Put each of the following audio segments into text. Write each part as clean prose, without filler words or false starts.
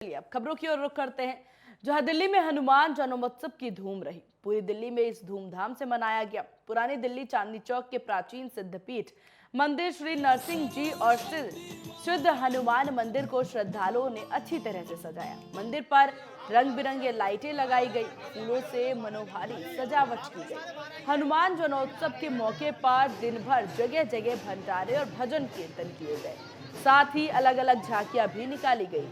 अब खबरों की ओर रुख करते हैं, जहां दिल्ली में हनुमान जन्मोत्सव की धूम रही। पूरी दिल्ली में इस धूमधाम से मनाया गया। पुरानी दिल्ली चांदनी चौक के प्राचीन सिद्धपीठ मंदिर श्री नरसिंह जी और श्री शुद्ध हनुमान मंदिर को श्रद्धालुओं ने अच्छी तरह से सजाया। मंदिर पर रंग बिरंगे लाइटें लगाई गई, फूलों से मनोहारी सजावट की गई। हनुमान जन्मोत्सव के मौके पर दिन भर जगह जगह भंडारे और भजन कीर्तन किए गए। साथ ही अलग अलग झांकियां भी निकाली गई।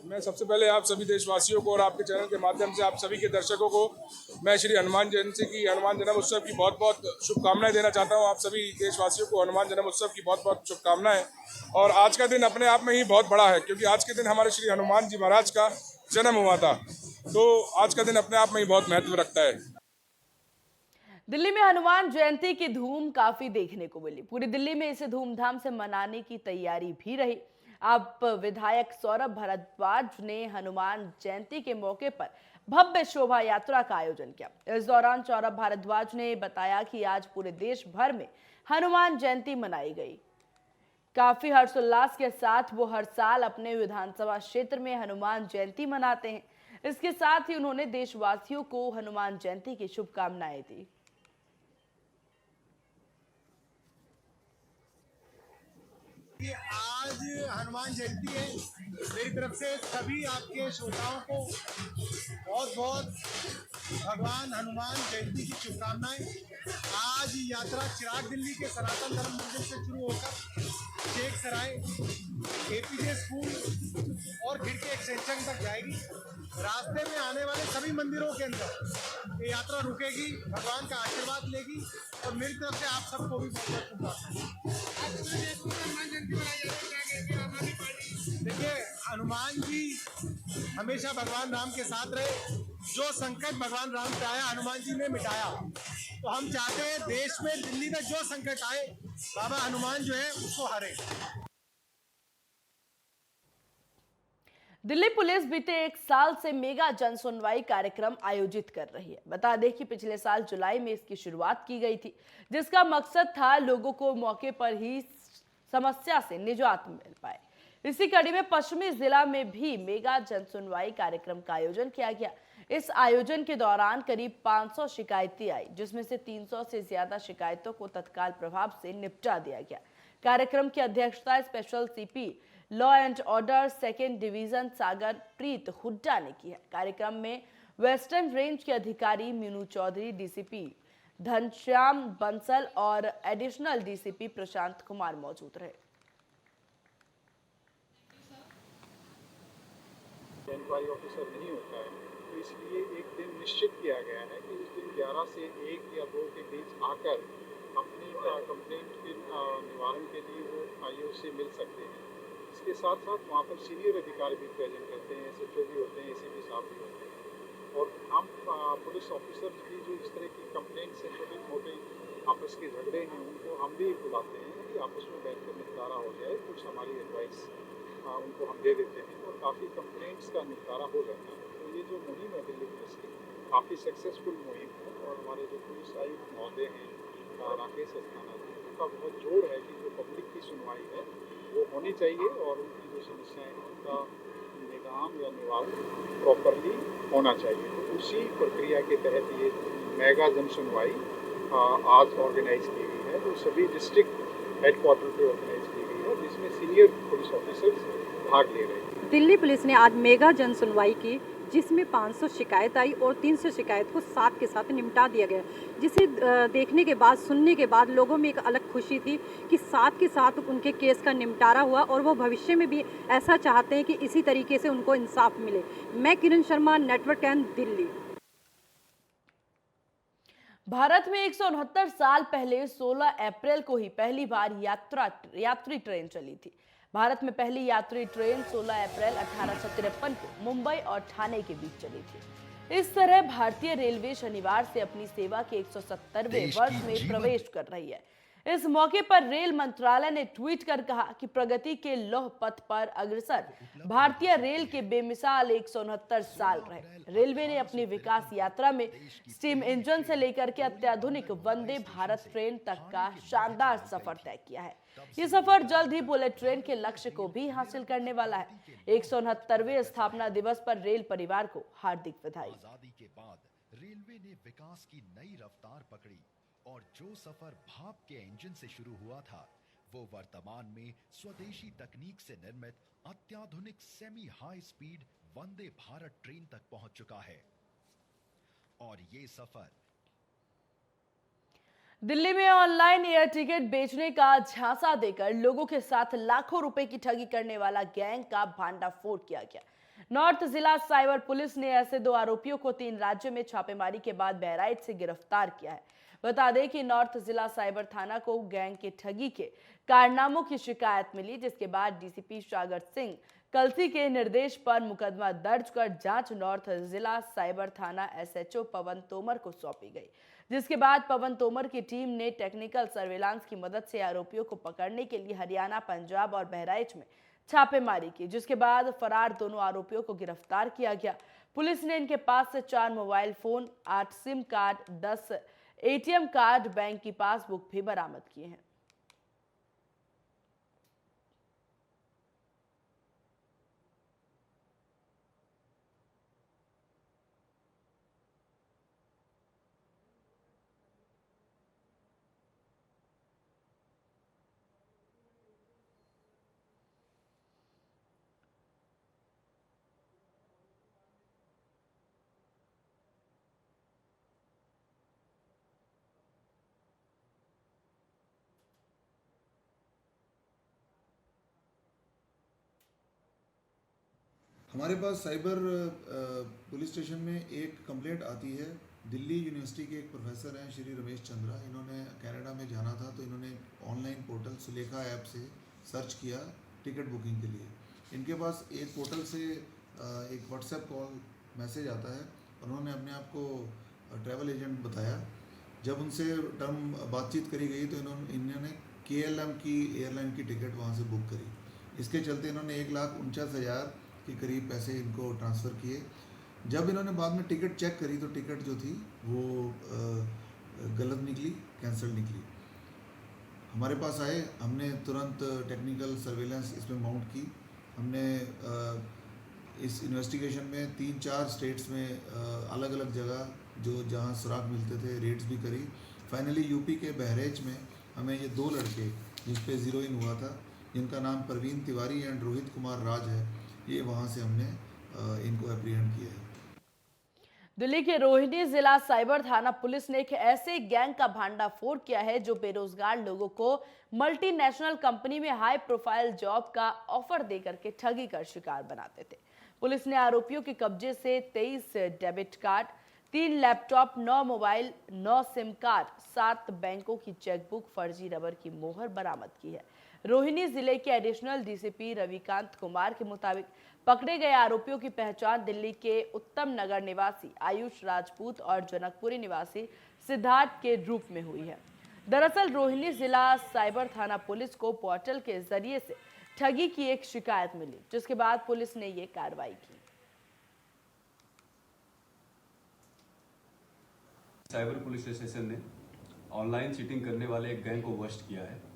मैं सबसे पहले आप सभी देशवासियों को और आपके चैनल के माध्यम से आप सभी के दर्शकों को मैं श्री हनुमान जयंती की हनुमान जन्म उत्सव की बहुत बहुत शुभकामनाएं देना चाहता हूं। आप सभी देशवासियों को हनुमान जन्म उत्सव की बहुत बहुत शुभकामनाएं। और आज का दिन अपने आप में ही बहुत बड़ा है, क्योंकि आज के दिन हमारे श्री हनुमान जी महाराज का जन्म हुआ था। तो आज का दिन अपने आप में ही बहुत महत्व रखता है। दिल्ली में हनुमान जयंती की धूम काफी देखने को मिली। पूरी दिल्ली में इसे धूमधाम से मनाने की तैयारी भी रही। अब विधायक सौरभ भारद्वाज ने हनुमान जयंती के मौके पर भव्य शोभा यात्रा का आयोजन किया। इस दौरान सौरभ भारद्वाज ने बताया कि आज पूरे देश भर में हनुमान जयंती मनाई गई। काफी हर्षोल्लास के साथ वो हर साल अपने विधानसभा क्षेत्र में हनुमान जयंती मनाते हैं। इसके साथ ही उन्होंने देशवासियों को हनुमान जयंती की शुभकामनाएं दी। आज हनुमान जयंती है। मेरी तरफ से सभी आपके श्रोताओं को बहुत बहुत भगवान हनुमान जयंती की शुभकामनाएं। आज यात्रा चिराग दिल्ली के सनातन धर्म मंदिर से शुरू होकर शेख सराय, एपीजे स्कूल और खिड़की एक्सटेंशन तक जाएगी। रास्ते में आने वाले सभी मंदिरों के अंदर ये यात्रा रुकेगी, भगवान का आशीर्वाद लेगी। और मेरी तरफ से आप सबको भी बहुत बहुत शुभकामनाएं। देखिए, हनुमान जी हमेशा भगवान राम के साथ रहे। जो संकट भगवान राम पे आया, हनुमान जी ने मिटाया। तो हम चाहते हैं देश में, दिल्ली में जो संकट आए, बाबा हनुमान जो है उसको हरे। दिल्ली पुलिस बीते एक साल से मेगा जन सुनवाई कार्यक्रम आयोजित कर रही है। बता दें कि पिछले साल जुलाई में इसकी शुरुआत की गई थी, जिसका मकसद था लोगों को मौके पर ही समस्या से निजात मिल पाए। इसी कड़ी में पश्चिमी जिला में भी मेगा जन सुनवाई कार्यक्रम का आयोजन किया गया। इस आयोजन के दौरान करीब 500 शिकायतें आई, जिसमें से 300 से ज्यादा शिकायतों को तत्काल प्रभाव से निपटा दिया गया। कार्यक्रम की अध्यक्षता special CP law and order second division Sagar Preet Hooda ने की है। कार्यक्रम में वेस्टर्न रेंज के अधिकारी मीनू चौधरी, डीसीपी घनश्याम बंसल और एडिशनल डीसीपी प्रशांत कुमार मौजूद रहे। इंक्वायरी ऑफिसर नहीं होता है, तो इसलिए एक दिन निश्चित किया गया है कि उस दिन 11 से 1 या 2 के बीच आकर अपनी कंप्लेंट के निवारण के लिए वो आईओ से मिल सकते हैं। इसके साथ साथ वहाँ पर सीनियर अधिकारी भी प्रेजेंट रहते हैं, एसएचओ भी होते हैं, एसीपी साहब भी होते हैं। और हम पुलिस ऑफिसर्स भी जो इस तरह की कंप्लेंट से छोटे मोटे आपस के झगड़े हैं, उनको हम भी बुलाते हैं कि आपस में बैठकर निपटारा हो जाए। कुछ हमारी एडवाइस उनको हम दे देते हैं और काफ़ी कंप्लेंट्स का निपटारा हो जाता है। तो ये जो मुहिम है दिल्ली पुलिस की, काफ़ी सक्सेसफुल मुहिम है। और हमारे जो पुलिस आयुक्त महोदय हैं राकेश अस्थाना जी, उनका बहुत जोर है कि जो पब्लिक की सुनवाई है वो होनी चाहिए और उनकी जो समस्याएं हैं उनका निदान या निवारण प्रॉपरली होना चाहिए। तो उसी प्रक्रिया के तहत ये मेगा जन सुनवाई आज ऑर्गेनाइज की गई है, जो सभी डिस्ट्रिक्ट हेडक्वार्टर पे ऑर्गेनाइज की गई है, जिसमें सीनियर पुलिस ऑफिसर्स भाग ले रहे हैं। दिल्ली पुलिस ने आज मेगा जन सुनवाई की, जिसमें 500 शिकायत आई और 300 शिकायत को साथ के साथ निपटा दिया गया, जिसे देखने के बाद, सुनने के बाद लोगों में एक अलग खुशी थी कि साथ के साथ उनके केस का निपटारा हुआ और वो भविष्य में भी ऐसा चाहते हैं कि इसी तरीके से उनको इंसाफ मिले। मैं किरण शर्मा, नेटवर्क 10, दिल्ली। भारत में 169 साल पहले 16 अप्रैल को ही पहली बार यात्री ट्रेन चली थी। भारत में पहली यात्री ट्रेन 16 अप्रैल 1853 को मुंबई और ठाणे के बीच चली थी। इस तरह भारतीय रेलवे शनिवार से अपनी सेवा के 170वें वर्ष में प्रवेश कर रही है। इस मौके पर रेल मंत्रालय ने ट्वीट कर कहा कि प्रगति के लौह पथ पर अग्रसर भारतीय रेल के बेमिसाल 169 साल रहे। रेलवे ने अपनी विकास यात्रा में स्टीम इंजन से लेकर के अत्याधुनिक वंदे भारत ट्रेन तक का शानदार सफर तय किया है। ये सफर जल्द ही बुलेट ट्रेन के लक्ष्य को भी हासिल करने वाला है। 169वें स्थापना दिवस पर रेल परिवार को हार्दिक बधाई। आजादी के बाद रेलवे ने विकास की नई रफ्तार पकड़ी और जो सफर भाप के इंजन से शुरू हुआ था वो वर्तमान में स्वदेशी तकनीक से निर्मित अत्याधुनिक semi high speed Vande Bharat train तक पहुंच चुका है। और ये सफर दिल्ली में ऑनलाइन एयर टिकट बेचने का झांसा देकर लोगों के साथ लाखों रुपए की ठगी करने वाला गैंग का भांडाफोड़ किया गया। नॉर्थ जिला साइबर पुलिस ने ऐसे 2 आरोपियों को 3 राज्यों में छापेमारी के बाद बहराइच से गिरफ्तार किया है। बता दें कि नॉर्थ जिला साइबर थाना को गैंग के ठगी के कारनामों की शिकायत मिली, जिसके बाद डीसीपी सागर सिंह कलसी के निर्देश पर मुकदमा दर्ज कर जांच नॉर्थ जिला साइबर थाना एसएचओ पवन तोमर को सौंपी गई, जिसके बाद पवन तोमर की टीम ने टेक्निकल सर्विलांस की मदद से आरोपियों को पकड़ने के लिए हरियाणा, पंजाब और बहराइच में छापेमारी की, जिसके बाद फरार दोनों आरोपियों को गिरफ्तार किया गया। पुलिस ने इनके पास से 4 mobile phone, 8 SIM card, 10 ATM card, bank की पासबुक भी बरामद किए हैं। हमारे पास साइबर पुलिस स्टेशन में एक कंप्लेंट आती है। दिल्ली यूनिवर्सिटी के एक प्रोफेसर हैं श्री रमेश चंद्रा, इन्होंने कनाडा में जाना था तो इन्होंने ऑनलाइन पोर्टल सुलेखा ऐप से सर्च किया टिकट बुकिंग के लिए। इनके पास एक पोर्टल से एक व्हाट्सएप कॉल मैसेज आता है। उन्होंने अपने आप को ट्रैवल एजेंट बताया। जब उनसे टर्म बातचीत करी गई तो इन्होंने KLM की एयरलाइन की टिकट वहाँ से बुक करी। इसके चलते इन्होंने 1,49,000 के करीब पैसे इनको ट्रांसफ़र किए। जब इन्होंने बाद में टिकट चेक करी तो टिकट जो थी वो गलत निकली, कैंसिल निकली। हमारे पास आए, हमने तुरंत टेक्निकल सर्वेलेंस इसमें माउंट की। हमने इस इन्वेस्टिगेशन में 3-4 स्टेट्स में अलग अलग जगह जहाँ सुराग मिलते थे रेड्स भी करी। फाइनली यूपी के बहरेच में हमें ये 2 लड़के जिस पे ज़ीरो इन हुआ था, जिनका नाम प्रवीण तिवारी एंड रोहित कुमार राज है, ये वहाँ से हमने इनको एप्रीहेंड किया है। दिल्ली के रोहिणी जिला साइबर थाना पुलिस ने एक ऐसे गैंग का भांडाफोड़ किया है जो बेरोजगार लोगों को मल्टीनेशनल कंपनी में हाई प्रोफाइल जॉब का ऑफर देकर के ठगी कर शिकार बनाते थे। पुलिस ने आरोपियों के कब्जे से 23 debit card, 3 laptop, 9 mobile, 9 SIM card, 7 बैंकों की चेकबुक, फर्जी रबर की मोहर बरामद की है। रोहिणी जिले के एडिशनल डीसीपी रविकांत कुमार के मुताबिक पकड़े गए आरोपियों की पहचान दिल्ली के उत्तम नगर निवासी आयुष राजपूत और जनकपुरी निवासी सिद्धार्थ के रूप में हुई है। दरअसल रोहिणी जिला साइबर थाना पुलिस को पोर्टल के जरिए से ठगी की एक शिकायत मिली, जिसके बाद पुलिस ने ये कार्रवाई की। साइबर पुलिस स्टेशन ने ऑनलाइन चीटिंग करने वाले एक गैंग को वश किया है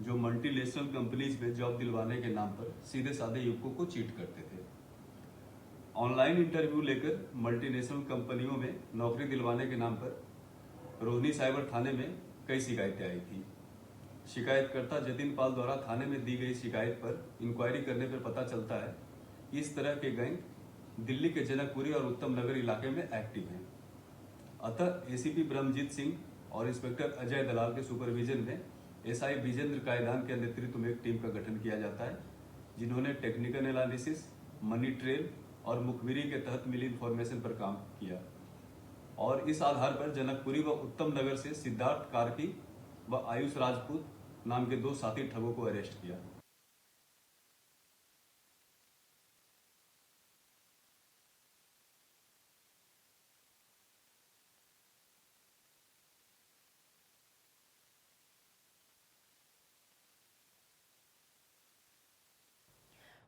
जो मल्टीनेशनल कंपनीज में जॉब दिलवाने के नाम पर सीधे साधे युवकों को चीट करते थे। ऑनलाइन इंटरव्यू लेकर मल्टीनेशनल कंपनियों में नौकरी दिलवाने के नाम पर रोहिणी साइबर थाने में कई शिकायतें आई थी। शिकायतकर्ता जतिन पाल द्वारा थाने में दी गई शिकायत पर इंक्वायरी करने पर पता चलता है कि इस तरह के गैंग दिल्ली के जनकपुरी और उत्तम नगर इलाके में एक्टिव हैं। अतः एसीपी ब्रह्मजीत सिंह और इंस्पेक्टर अजय दलाल के सुपरविजन में एसआई विजेंद्र कायदान के नेतृत्व में एक टीम का गठन किया जाता है, जिन्होंने टेक्निकल एनालिसिस, मनी ट्रेल और मुखबिरी के तहत मिली इंफॉर्मेशन पर काम किया और इस आधार पर जनकपुरी व उत्तम नगर से सिद्धार्थ कार्की व आयुष राजपूत नाम के 2 साथी ठगों को अरेस्ट किया।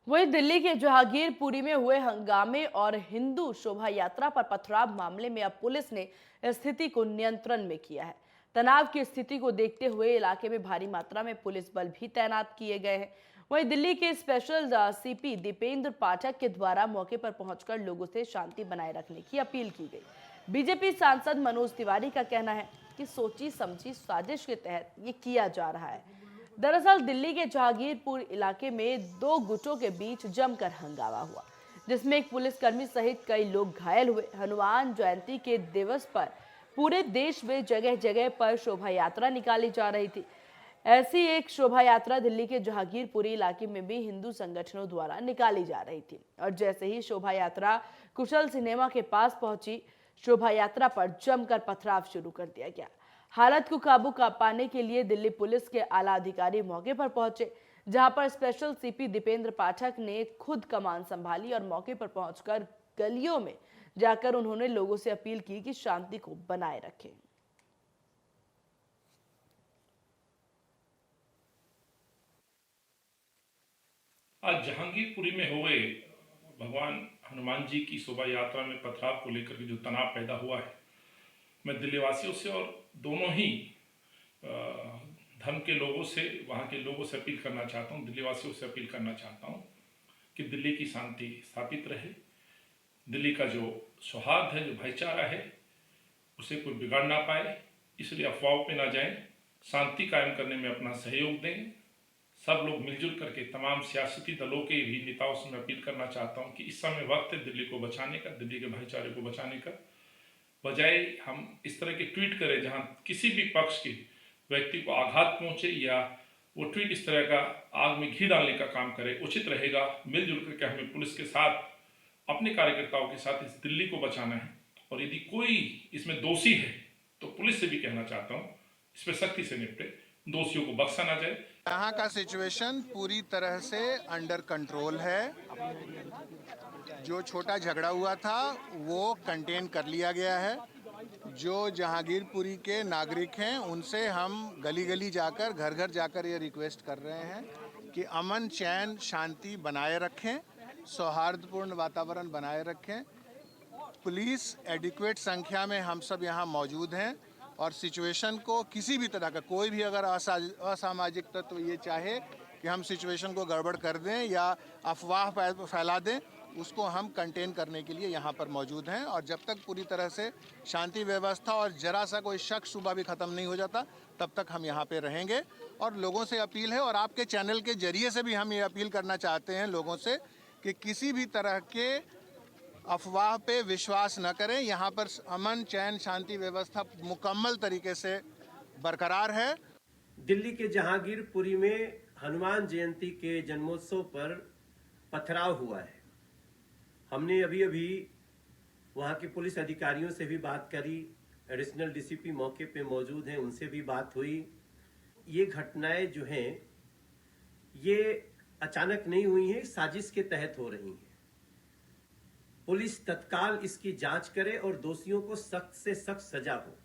वहीं दिल्ली के जहांगीरपुरी में हुए हंगामे और हिंदू शोभा यात्रा पर पथराव मामले में अब पुलिस ने स्थिति को नियंत्रण में किया है। तनाव की स्थिति को देखते हुए इलाके में भारी मात्रा में पुलिस बल भी तैनात किए गए हैं। वहीं दिल्ली के स्पेशल सीपी दीपेंद्र पाठक के द्वारा मौके पर पहुंचकर लोगों से शांति बनाए रखने की अपील की गई। बीजेपी सांसद मनोज तिवारी का कहना है कि सोची समझी साजिश के तहत ये किया जा रहा है। दरअसल दिल्ली के जहांगीरपुर इलाके में दो गुटों के बीच जमकर हंगामा हुआ, जिसमें एक पुलिसकर्मी सहित कई लोग घायल हुए। हनुमान जयंती के दिवस पर पूरे देश में जगह जगह पर शोभा यात्रा निकाली जा रही थी। ऐसी एक शोभा यात्रा दिल्ली के जहांगीरपुरी इलाके में भी हिंदू संगठनों द्वारा निकाली जा रही थी और जैसे ही शोभा यात्रा कुशल सिनेमा के पास पहुंची, शोभा यात्रा पर जमकर पथराव शुरू कर दिया गया। हालत को काबू पाने के लिए दिल्ली पुलिस के आला अधिकारी मौके पर पहुंचे, जहां पर स्पेशल सीपी दीपेंद्र पाठक ने खुद कमान संभाली और मौके पर पहुंचकर गलियों में जाकर उन्होंने लोगों से अपील की कि शांति को बनाए रखें। आज जहांगीरपुरी में हुए भगवान हनुमान जी की शोभा यात्रा में पथराव को लेकर के जो तनाव पैदा हुआ है, मैं दिल्ली वासियों से और दोनों ही धर्म के लोगों से, वहाँ के लोगों से अपील करना चाहता हूँ, दिल्ली वासियों से अपील करना चाहता हूँ कि दिल्ली की शांति स्थापित रहे। दिल्ली का जो सौहार्द है, जो भाईचारा है, उसे कोई बिगाड़ ना पाए, इसलिए अफवाहों पे ना जाएं, शांति कायम करने में अपना सहयोग दें। सब लोग मिलजुल करके, तमाम सियासती दलों के भी नेताओं से मैं अपील करना चाहता हूं कि इस समय वक्त है दिल्ली को बचाने का, दिल्ली के भाईचारे को बचाने का। बजाय हम इस तरह के ट्वीट करें जहां किसी भी पक्ष के व्यक्ति को आघात पहुंचे या वो ट्वीट इस तरह का आग में घी डालने का काम करे, उचित रहेगा मिलजुल करके हमें पुलिस के साथ, अपने कार्यकर्ताओं के साथ इस दिल्ली को बचाना है। और यदि कोई इसमें दोषी है तो पुलिस से भी कहना चाहता हूँ इस पर सख्ती से निपटे, दोषियों को बख्शा ना जाए। यहाँ का सिचुएशन पूरी तरह से अंडर कंट्रोल है। जो छोटा झगड़ा हुआ था वो कंटेन कर लिया गया है। जो जहांगीरपुरी के नागरिक हैं उनसे हम गली गली जाकर, घर घर जाकर ये रिक्वेस्ट कर रहे हैं कि अमन चैन शांति बनाए रखें, सौहार्दपूर्ण वातावरण बनाए रखें। पुलिस एडिक्वेट संख्या में हम सब यहाँ मौजूद हैं और सिचुएशन को किसी भी तरह का कोई भी अगर असामाजिक तत्व ये चाहे कि हम सिचुएशन को गड़बड़ कर दें या अफवाह फैला दें, उसको हम कंटेन करने के लिए यहाँ पर मौजूद हैं। और जब तक पूरी तरह से शांति व्यवस्था और जरा सा कोई शक शुबा भी ख़त्म नहीं हो जाता, तब तक हम यहाँ पे रहेंगे। और लोगों से अपील है, और आपके चैनल के जरिए से भी हम ये अपील करना चाहते हैं लोगों से कि किसी भी तरह के अफवाह पे विश्वास न करें। यहाँ पर अमन चैन शांति व्यवस्था मुकम्मल तरीके से बरकरार है। दिल्ली के जहांगीरपुरी में हनुमान जयंती के जन्मोत्सव पर पथराव हुआ है। हमने अभी वहाँ के पुलिस अधिकारियों से भी बात करी, एडिशनल डीसीपी मौके पे मौजूद हैं, उनसे भी बात हुई। ये घटनाएं जो हैं ये अचानक नहीं हुई हैं, साजिश के तहत हो रही हैं। पुलिस तत्काल इसकी जांच करे और दोषियों को सख्त से सख्त सजा हो।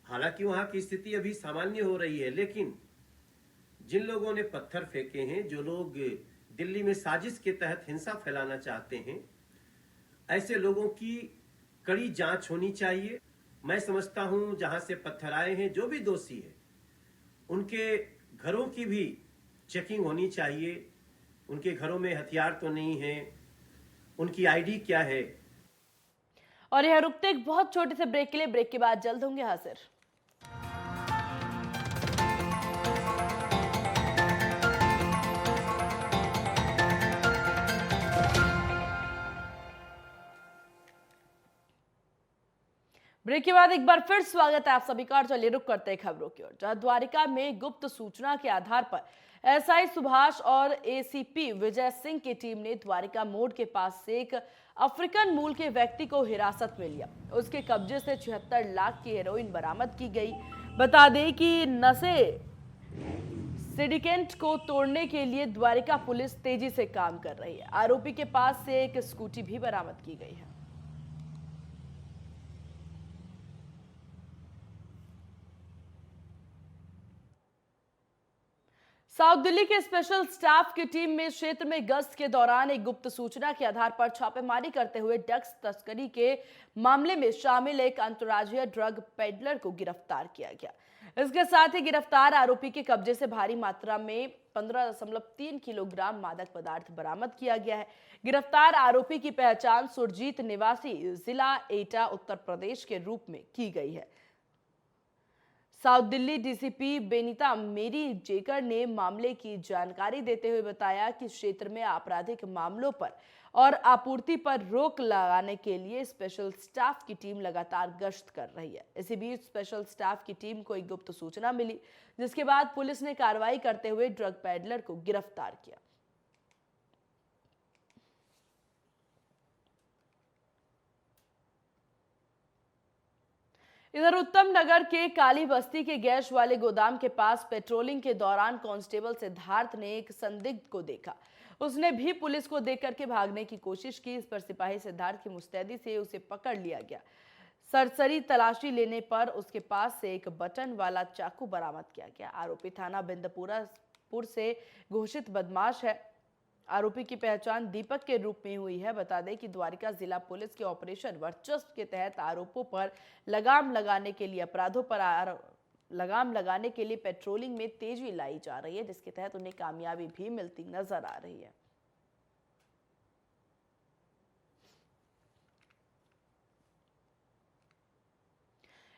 हालांकि वहां की स्थिति अभी सामान्य हो रही है, लेकिन जिन लोगों ने पत्थर फेंके हैं, जो लोग दिल्ली में साजिश के तहत हिंसा फैलाना चाहते हैं, ऐसे लोगों की कड़ी जांच होनी चाहिए। मैं समझता हूं जहां से पत्थर आए हैं, जो भी दोषी है, उनके घरों की भी चेकिंग होनी चाहिए। उनके घरों में हथियार तो नहीं है, उनकी आईडी क्या है। और यह रुकते एक बहुत छोटे से ब्रेक के लिए, ब्रेक के बाद जल्द होंगे हाजिर। ब्रेक के बाद एक बार फिर स्वागत है आप सभी का। चलिए रुक करते हैं खबरों की ओर, जहां द्वारिका में गुप्त सूचना के आधार पर एसआई सुभाष और एसीपी विजय सिंह की टीम ने द्वारिका मोड़ के पास से एक अफ्रीकन मूल के व्यक्ति को हिरासत में लिया। उसके कब्जे से 76 लाख की हेरोइन बरामद की गई। बता दें कि नशे सिंडिकेट को तोड़ने के लिए द्वारिका पुलिस तेजी से काम कर रही है। आरोपी के पास से एक स्कूटी भी बरामद की गई है। साउथ दिल्ली के स्पेशल स्टाफ की टीम में क्षेत्र में गश्त के दौरान एक गुप्त सूचना के आधार पर छापेमारी करते हुए ड्रग्स तस्करी के मामले में शामिल एक अंतर्राज्यीय ड्रग पेडलर को गिरफ्तार किया गया। इसके साथ ही गिरफ्तार आरोपी के कब्जे से भारी मात्रा में 15.3 किलोग्राम मादक पदार्थ बरामद किया गया है। गिरफ्तार आरोपी की पहचान सुरजीत निवासी जिला एटा उत्तर प्रदेश के रूप में की गई है। साउथ दिल्ली डीसीपी बेनिता मेरी जेकर ने मामले की जानकारी देते हुए बताया कि क्षेत्र में आपराधिक मामलों पर और आपूर्ति पर रोक लगाने के लिए स्पेशल स्टाफ की टीम लगातार गश्त कर रही है। इसी बीच स्पेशल स्टाफ की टीम को एक गुप्त सूचना मिली, जिसके बाद पुलिस ने कार्रवाई करते हुए ड्रग पेडलर को गिरफ्तार किया। इधर उत्तम नगर के काली बस्ती के गैस वाले गोदाम के पास पेट्रोलिंग के दौरान कांस्टेबल सिद्धार्थ ने एक संदिग्ध को देखा। उसने भी पुलिस को देख करके भागने की कोशिश की। इस पर सिपाही सिद्धार्थ की मुस्तैदी से उसे पकड़ लिया गया। सरसरी तलाशी लेने पर उसके पास से एक बटन वाला चाकू बरामद किया गया। आरोपी थाना बिंदपुर से घोषित बदमाश है। आरोपी की पहचान दीपक के रूप में हुई है। बता दें कि द्वारिका जिला पुलिस के ऑपरेशन वर्चस्व के तहत आरोपों पर लगाम लगाने के लिए अपराधों पर लगाम लगाने के लिए पेट्रोलिंग में तेजी लाई जा रही है, जिसके तहत उन्हें कामयाबी भी मिलती नजर आ रही है।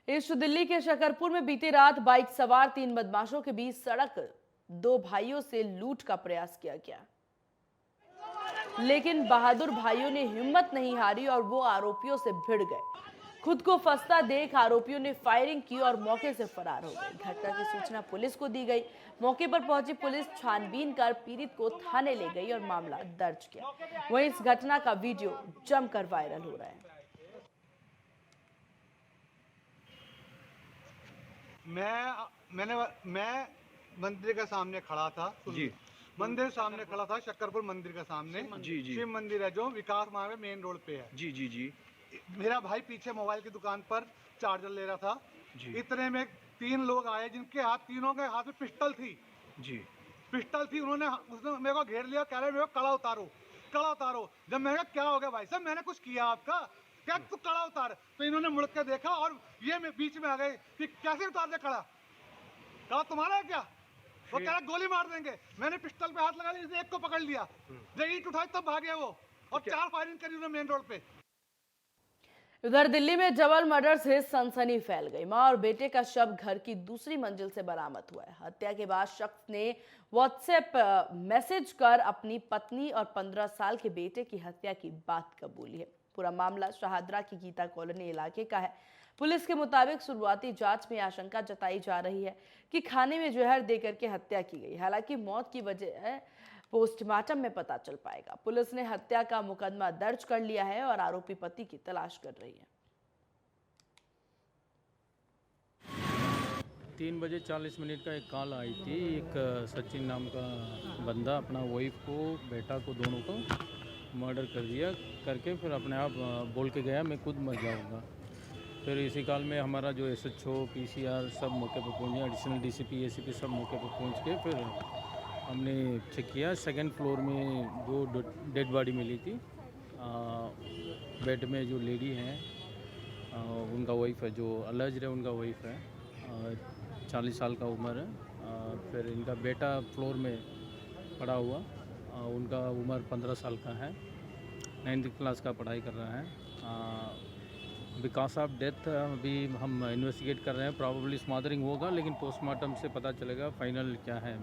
ईस्ट दिल्ली के शकरपुर में बीती रात बाइक सवार 3 बदमाशों के बीच सड़क 2 भाइयों से लूट का प्रयास किया गया, लेकिन बहादुर भाइयों ने हिम्मत नहीं हारी और वो आरोपियों से भिड़ गए। खुद को फंसता देख आरोपियों ने फायरिंग की और मौके से फरार हो गए। घटना की सूचना पुलिस को दी गई। मौके पर पहुंची पुलिस छानबीन कर पीड़ित को थाने ले गई और मामला दर्ज किया। वहीं इस घटना का वीडियो जमकर वायरल हो रहा है। मैं मंदिर के सामने खड़ा था जी। मंदिर सामने खड़ा था, शक्करपुर मंदिर के सामने जी जी शिव मंदिर है जो विकास मार्ग मेन रोड पे है जी जी जी। मेरा भाई पीछे मोबाइल की दुकान पर चार्जर ले रहा था जी। इतने में 3 लोग आए जिनके तीनों के हाथ में पिस्टल थी जी। पिस्टल थी, उसने मेरे को घेर लिया, कह रहे मेरे को कड़ा उतारो कड़ा उतारो। जब मैंने कहा क्या हो गया भाई साहब, मैंने कुछ किया आपका, क्या तू कड़ा उतार? तो इन्होंने मुड़ के देखा और ये बीच में आ गए कि कैसे उतार दे कड़ा, कड़ा तुम्हारा है क्या? वो कह रहा गोली मार देंगे। मैंने पिस्टल पे हाथ लगा लिया, एक को पकड़ लिया, जब ईंट उठाई तब भागे वो और 4 फायरिंग करी उन्होंने मेन रोड पे। उधर दिल्ली में डबल मर्डर से सनसनी फैल गई। मां और बेटे का शव घर की दूसरी मंजिल से बरामद हुआ है। हत्या के बाद शख्स ने व्हाट्सएप मैसेज कर अपनी पत्नी और 15 साल के बेटे की हत्या की बात कबूली है। पूरा मामला शाहदरा की गीता कॉलोनी इलाके का है। पुलिस के मुताबिक शुरुआती जांच में आशंका जताई जा रही है कि खाने में जहर देकर के हत्या की गई। हालांकि मौत की वजह पोस्टमार्टम में पता चल पाएगा। पुलिस ने हत्या का मुकदमा दर्ज कर लिया है और आरोपी पति की तलाश कर रही है। 3:40 का एक कॉल आई थी। एक सचिन नाम का बंदा अपना वाइफ को बेटा को दोनों को मर्डर कर दिया करके फिर अपने आप बोल के गया मैं खुद मर जाऊंगा। फिर इसी काल में हमारा जो SHO PCR सब मौके पर पहुंचे, एडिशनल DCP ACP सब मौके पर पहुंच के फिर हमने चेक किया। 2nd फ्लोर में 2 डेड बॉडी मिली थी। बेड में जो लेडी हैं उनका वाइफ है, जो अलेज्ड है उनका वाइफ है, 40 साल का उम्र है। फिर इनका बेटा फ्लोर में पड़ा हुआ, उनका उम्र 15 साल का है, 9th क्लास का पढ़ाई कर रहा है। बिकॉज ऑफ डेथ अभी हम इन्वेस्टिगेट कर रहे हैं। प्रॉबेबली स्मॉदरिंग होगा, लेकिन पोस्टमार्टम से पता चलेगा फाइनल क्या है।